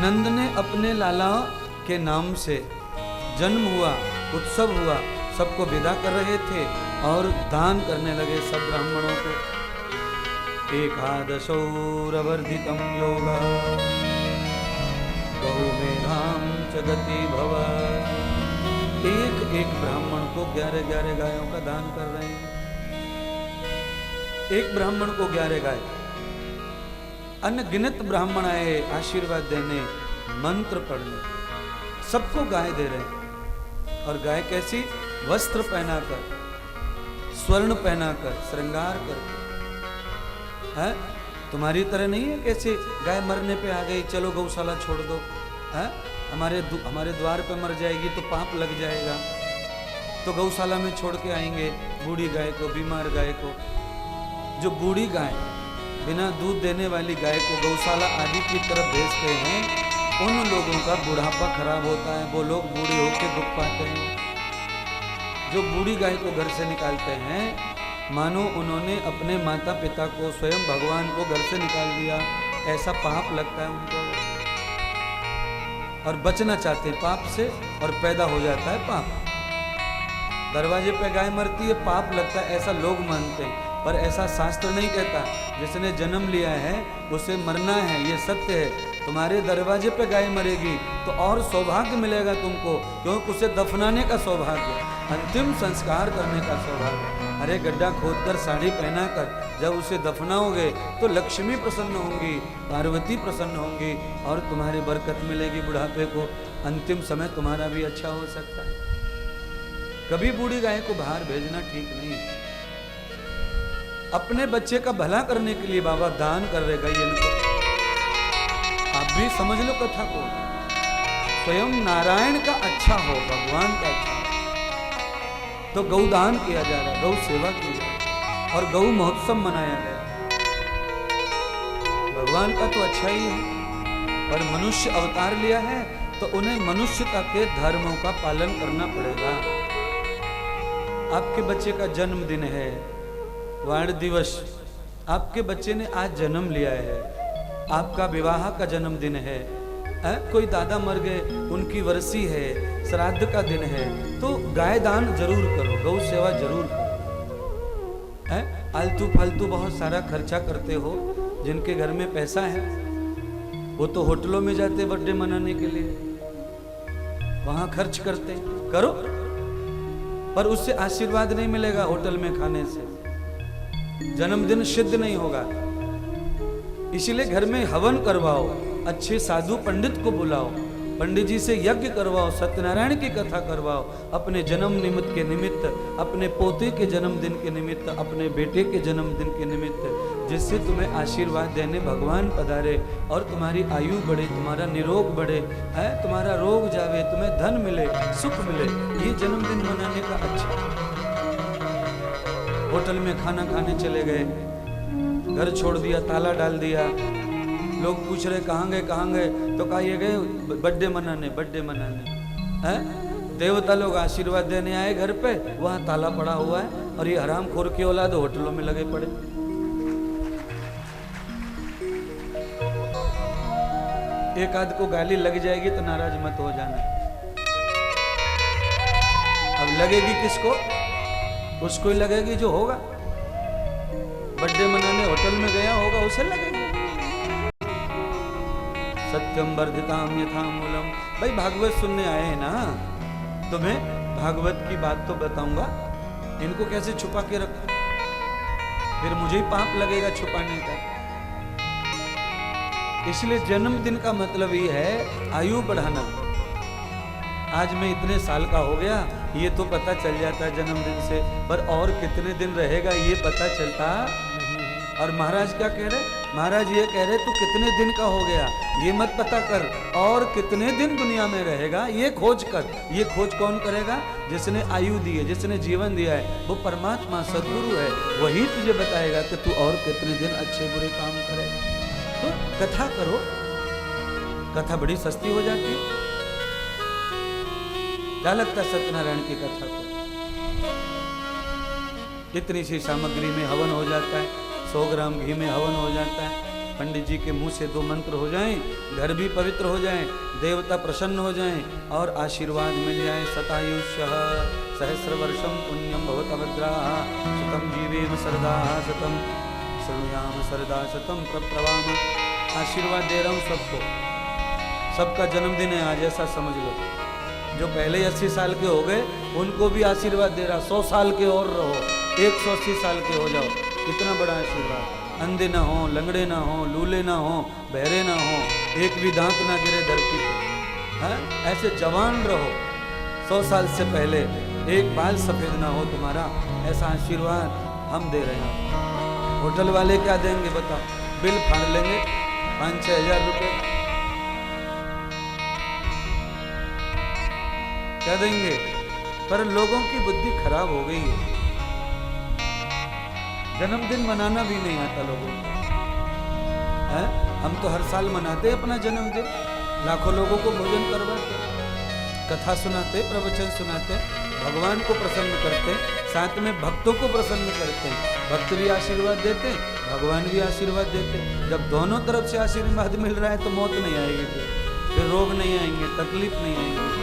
नंद ने अपने लाला के नाम से जन्म हुआ, उत्सव हुआ, सबको विदा कर रहे थे और दान करने लगे सब ब्राह्मणों को। एकादशौरवर्धितम योगा गौमेधाम जगति भव। एक एक ब्राह्मण को 11-11 गायों का दान कर रहे हैं। एक ब्राह्मण को 11 गाय। अनगिनत ब्राह्मण आए आशीर्वाद देने, मंत्र पढ़ने, सबको गाय दे रहे हैं। और गाय कैसी? वस्त्र पहनाकर, स्वर्ण पहनाकर, श्रृंगार करके। है तुम्हारी तरह नहीं है कैसे गाय मरने पे आ गई, चलो गौशाला छोड़ दो। है हमारे द्वार पे मर जाएगी तो पाप लग जाएगा, तो गौशाला में छोड़ के आएंगे बूढ़ी गाय को, बीमार गाय को। जो बूढ़ी गाय, बिना दूध देने वाली गाय को गौशाला आदि की तरफ भेजते हैं, उन लोगों का बुढ़ापा खराब होता है, वो लोग बूढ़े होकर दुख पाते हैं। जो बूढ़ी गाय को घर से निकालते हैं, मानो उन्होंने अपने माता पिता को, स्वयं भगवान को घर से निकाल दिया, ऐसा पाप लगता है उनको। और बचना चाहते हैं पाप से, और पैदा हो जाता है पाप। दरवाजे पे गाय मरती है, पाप लगता है, ऐसा लोग मानते हैं, पर ऐसा शास्त्र नहीं कहता। जिसने जन्म लिया है उसे मरना है, ये सत्य है। तुम्हारे दरवाजे पे गाय मरेगी तो और सौभाग्य मिलेगा तुमको, क्योंकि उसे दफनाने का सौभाग्य, अंतिम संस्कार करने का सौभाग्य। अरे गड्ढा खोदकर साड़ी पहनाकर जब उसे दफनाओगे तो लक्ष्मी प्रसन्न होंगी, पार्वती प्रसन्न होंगी, और तुम्हारी बरकत मिलेगी बुढ़ापे को। अंतिम समय तुम्हारा भी अच्छा हो सकता है। कभी बूढ़ी गाय को बाहर भेजना ठीक नहीं है। अपने बच्चे का भला करने के लिए बाबा दान कर रहे गाय इनको। आप भी समझ लो कथा को। स्वयं नारायण का अच्छा हो, भगवान का अच्छा हो, तो गौदान किया जा रहा है, गौ सेवा की जा रही है, और गौ महोत्सव मनाया गया। भगवान का तो अच्छा ही है, पर मनुष्य अवतार लिया है तो उन्हें मनुष्यता के धर्मों का पालन करना पड़ेगा। आपके बच्चे का जन्मदिन है, वाण दिवस, आपके बच्चे ने आज जन्म लिया है, आपका विवाह का जन्मदिन है, कोई दादा मर गए, उनकी वर्षी है, श्राद्ध का दिन है, तो गाय दान जरूर करो, गौ सेवा जरूर करो। आलतू फालतू बहुत सारा खर्चा करते हो, जिनके घर में पैसा है वो तो होटलों में जाते बर्थडे मनाने के लिए, वहां खर्च करते, करो, पर उससे आशीर्वाद नहीं मिलेगा। होटल में खाने से जन्मदिन सिद्ध नहीं होगा। इसलिए घर में हवन करवाओ, अच्छे साधु पंडित को बुलाओ, पंडित जी से यज्ञ करवाओ, सत्यनारायण की कथा करवाओ, अपने जन्म निमित्त के निमित्त, अपने पोते के जन्मदिन के निमित्त, अपने बेटे के जन्मदिन के निमित्त, जिससे तुम्हें आशीर्वाद देने भगवान पधारे और तुम्हारी आयु बढ़े, तुम्हारा निरोग बढ़े, है तुम्हारा रोग जावे, तुम्हें धन मिले, सुख मिले। ये जन्मदिन मनाने का अच्छा। होटल में खाना खाने चले गए, घर छोड़ दिया, ताला डाल दिया, लोग पूछ रहे कहाँ गए, तो कहा ये गए बर्थडे मनाने, हैं? देवता लोग आशीर्वाद देने आए घर पे, वहां ताला पड़ा हुआ है, और ये हरामखोर की औलाद होटलों में लगे पड़े। एक आध को गाली लग जाएगी तो नाराज मत हो जाना। अब लगेगी किसको? उसको ही लगेगी जो होगा, बर्थडे मनाने होटल में गया होगा, उसे लगेगी। सत्यम वर्धिताम यथा मूलम। भाई भागवत सुनने आए हैं ना, तुम्हें भागवत की बात तो बताऊंगा, इनको कैसे छुपा के रखो, फिर मुझे ही पाप लगेगा छुपाने का। इसलिए जन्मदिन का मतलब ये है आयु बढ़ाना। आज मैं इतने साल का हो गया, ये तो पता चल जाता है जन्मदिन से, पर और कितने दिन रहेगा ये पता चलता नहीं है। और महाराज क्या कह रहे? महाराज ये कह रहे तू कितने दिन का हो गया ये मत पता कर, और कितने दिन दुनिया में रहेगा ये खोज कर। ये खोज कौन करेगा? जिसने आयु दी है, जिसने जीवन दिया है, वो परमात्मा सद्गुरु है, वही तुझे बताएगा कि तू और कितने दिन अच्छे बुरे काम करेगा। तो कथा करो, कथा बड़ी सस्ती हो जाती है। क्या लगता है सत्यनारायण की कथा को? इतनी सी सामग्री में हवन हो जाता है, 100 ग्राम घी में हवन हो जाता है, पंडित जी के मुंह से 2 मंत्र हो जाएं, घर भी पवित्र हो जाएं, देवता प्रसन्न हो जाएं और आशीर्वाद मिल जाए। शतायुष्यः सहस्र वर्षम पुण्यम भवतभद्राः शतम जीवेम सरदाः शतम शृणुयाम सरदा शतम प्रप्रवाम। आशीर्वाद दे रहा हूँ सबको, सबका जन्मदिन है आज, ऐसा समझ लो। जो पहले 80 साल के हो गए उनको भी आशीर्वाद दे रहा, 100 साल के और रहो, 180 साल के हो जाओ, कितना बड़ा आशीर्वाद। अंधे ना हो, लंगड़े ना हो, लूले ना हो, बहरे ना हो, एक भी दांत ना गिरे धरती पे, ऐसे जवान रहो। 100 साल से पहले एक बाल सफेद ना हो तुम्हारा, ऐसा आशीर्वाद हम दे रहे हैं। होटल वाले क्या देंगे बताओ? बिल फाड़ लेंगे 5-6 हजार रुपये, क्या देंगे? पर लोगों की बुद्धि खराब हो गई है, जन्मदिन मनाना भी नहीं आता लोगों को। हम तो हर साल मनाते अपना जन्मदिन, लाखों लोगों को भोजन करवाते, कथा सुनाते, प्रवचन सुनाते, भगवान को प्रसन्न करते, साथ में भक्तों को प्रसन्न करते हैं। भक्त भी आशीर्वाद देते, भगवान भी आशीर्वाद देते। जब दोनों तरफ से आशीर्वाद मिल रहा है तो मौत नहीं आएगी, फिर रोग नहीं आएंगे, तकलीफ नहीं आएंगी।